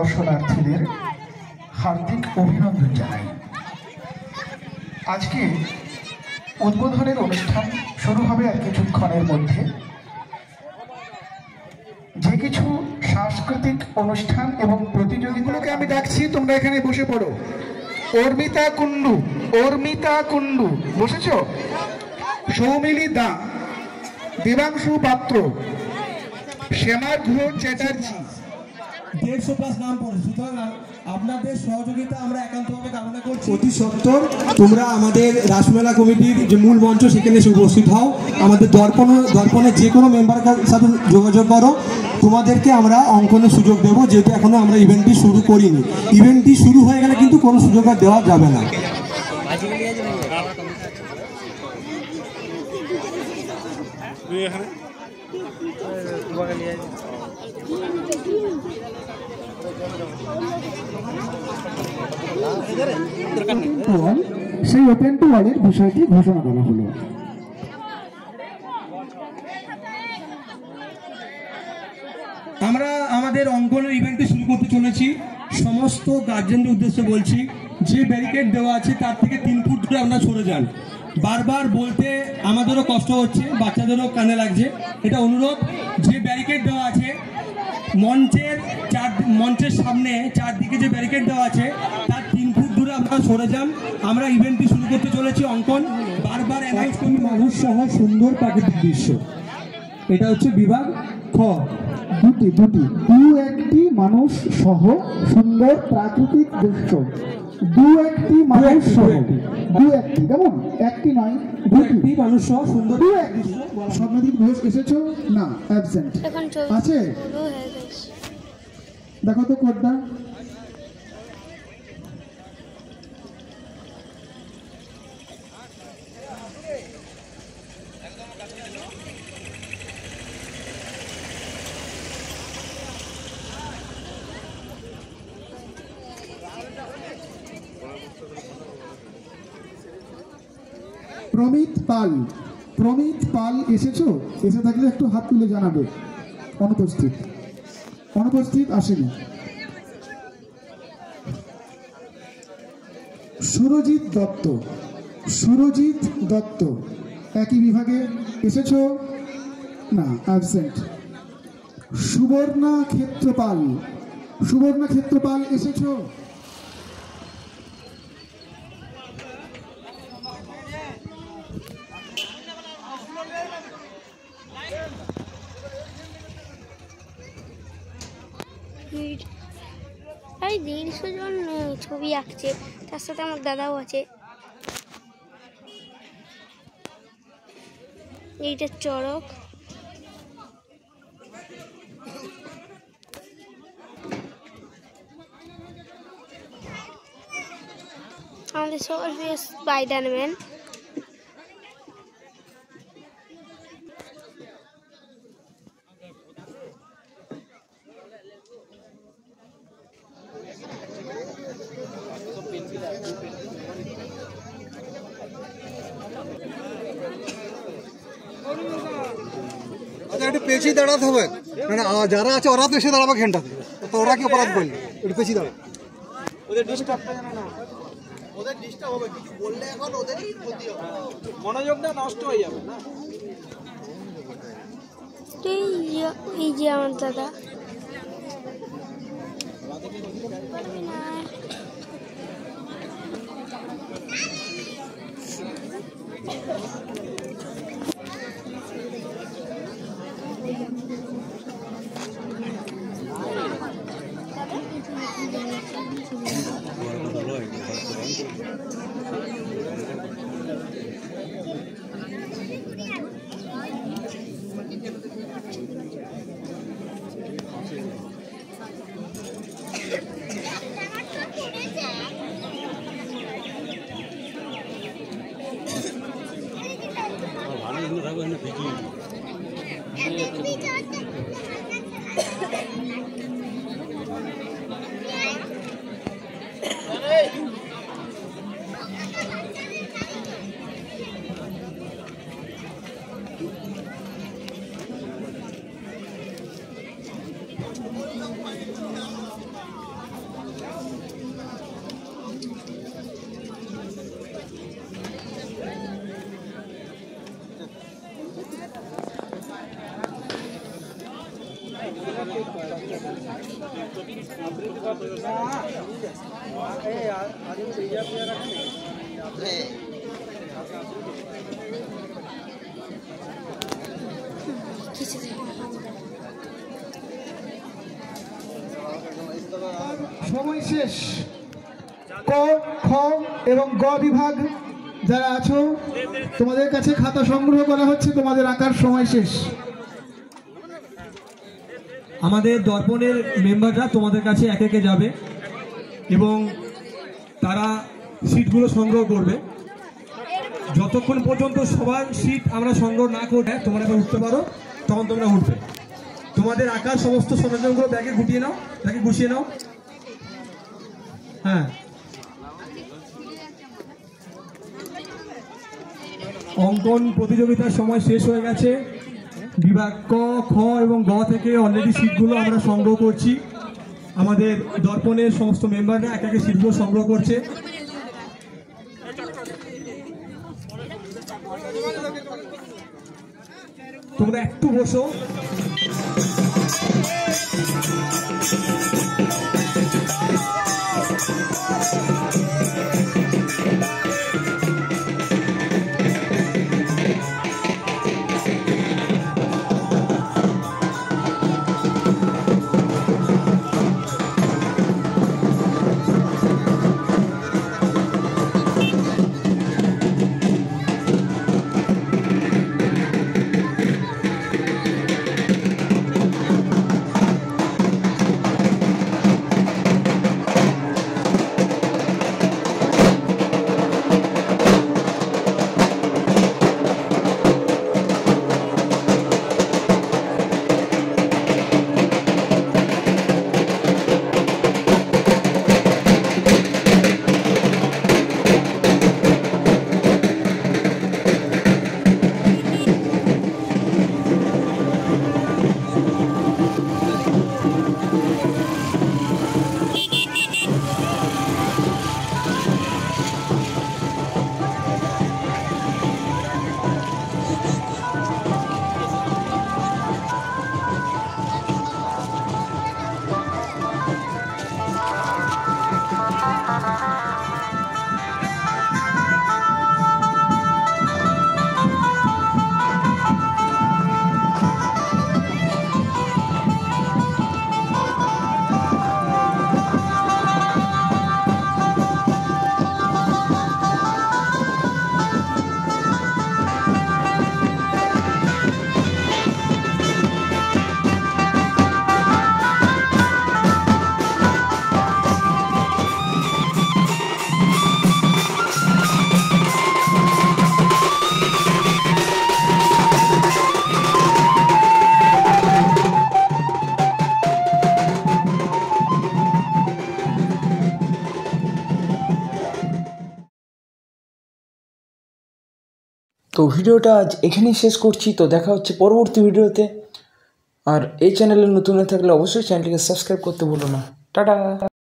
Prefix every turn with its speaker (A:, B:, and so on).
A: দর্শনার্থীদের হার্দিক অভিনন্দন জানাই। আজকে উদ্বোধনের অনুষ্ঠান শুরু হবে আর কিছুক্ষণের মধ্যে। যে কিছু সাংস্কৃতিক অনুষ্ঠান এবং প্রতিযোগিতাগুলোকে আমি ডাকছি, তোমরা এখানে বসে পড়ো। অর্মিতা কুন্ডু বসেছ? সৌমিলি দা, দেবাংশু পাত্র, শ্যামার্ঘ চ্যাটার্জি।
B: 150+ নাম পড়ে, সুতরাং আপনাদের সহযোগিতা আমরা একান্তভাবে কামনা করছি। অতি সত্বর তোমরা আমাদের রাসমেলা কমিটির যে মূল মঞ্চ সেখানে এসে উপস্থিত হও। আমাদের দর্পণের যে কোনো মেম্বারের সাথে যোগাযোগ করো, তোমাদেরকে আমরা অঙ্কনের সুযোগ দেবো, যেহেতু এখনো আমরা ইভেন্টটি শুরু করিনি। ইভেন্টটি শুরু হয়ে গেলে কিন্তু কোনো সুযোগ আর দেওয়া যাবে না।
A: সেই ওপেন টু অলের বিষয়টি ঘোষণা করা হলো।
B: আমরা আমাদের অঙ্কনের ইভেন্টটি শুরু করতে চলেছি। সমস্ত গার্জেনদের উদ্দেশ্যে বলছি, যে ব্যারিকেড দেওয়া আছে তার থেকে 3 ফুট দূরে আপনারা সরে যান। বারবার বলতে আমাদেরও কষ্ট হচ্ছে, বাচ্চাদেরও কানে লাগছে। এটা অনুরোধ, যে ব্যারিকেড দেওয়া আছে মঞ্চের সামনে চারদিকে যে ব্যারিকেড দেওয়া আছে তার 3 ফুট দূরে আপনারা সরে যান। আমরা ইভেন্টটি শুরু করতে চলেছি। অঙ্কন বারবার অ্যানাউন্স করি, মানুষ সহ সুন্দর প্রাকৃতিক দৃশ্য। এটা হচ্ছে বিভাগ খ।
A: একটি মানুষ সহ সুন্দর প্রাকৃতিক দৃশ্য। একটি মানুষ সহ, একটি, কেমন? একটি নয়,
B: একটি মানুষ সহ সুন্দর।
A: স্বপ্নদীপ ঘোষ এসেছো? না, অ্যাবসেন্ট আছে। দেখো তো কোডটা। প্রমিত পাল এসেছো? এসে থাকলে একটু হাত তুলে জানাবে। অনুপস্থিত আসেনি। সুরজিৎ দত্ত একই বিভাগে এসেছো? না, অ্যাবসেন্ট। সুবর্ণা ক্ষেত্রপাল এসেছো?
C: জন ছবি আঁকছে, তার সাথে আমার দাদাও আছে। এইটা চড়ক। আমাদের সবার স্পাইডারম্যান।
D: একটু পেছি দাঁড়াতে হবে, মানে যারা আছে ওরা তো এসে দাঁড়াবে ঘন্টাতে, তো ওরা কি অপরাধ করলে? একটু পেছি দাঁড়া, ওদের ডিস্টার্বটা যেন না, ওদের ডিস্টার্ব হবে। কিছু বললে এখন ওদের ক্ষতি হবে, মনোযোগটা নষ্ট হয়ে যাবে না।
C: এই যে আমার দাদা।
A: সময় শেষ। ক, খ এবং গ বিভাগ যারা আছো তোমাদের কাছে খাতা সংগ্রহ করা হচ্ছে, তোমাদের আঁকার সময় শেষ।
B: আমাদের দর্পণের মেম্বাররা তোমাদের কাছে একে একে যাবে এবং তারা সিটগুলো সংগ্রহ করবে। যতক্ষণ পর্যন্ত সবার সিট আমরা সংগ্রহ না করে তোমরা এবার উঠতে পারো, তখন তোমরা উঠবে। তোমাদের আঁকার সমস্ত সরঞ্জামগুলো ব্যাগে গুটিয়ে নাও, ব্যাগে গুছিয়ে নাও। হ্যাঁ, অঙ্কন প্রতিযোগিতার সময় শেষ হয়ে গেছে। বিভাগ ক, খ এবং গ থেকে অলরেডি সিটগুলো আমরা সংগ্রহ করছি। আমাদের দর্পণের সমস্ত মেম্বাররা এক একে সিটগুলো সংগ্রহ করছে। তোমরা একটু বসো।
E: তো ভিডিওটা আজ এখানেই শেষ করছি। তো দেখা হচ্ছে পরবর্তী ভিডিওতে। আর এই চ্যানেলে নতুন হয়ে থাকলে অবশ্যই চ্যানেলটিকে সাবস্ক্রাইব করতে ভুলো না। টাটা।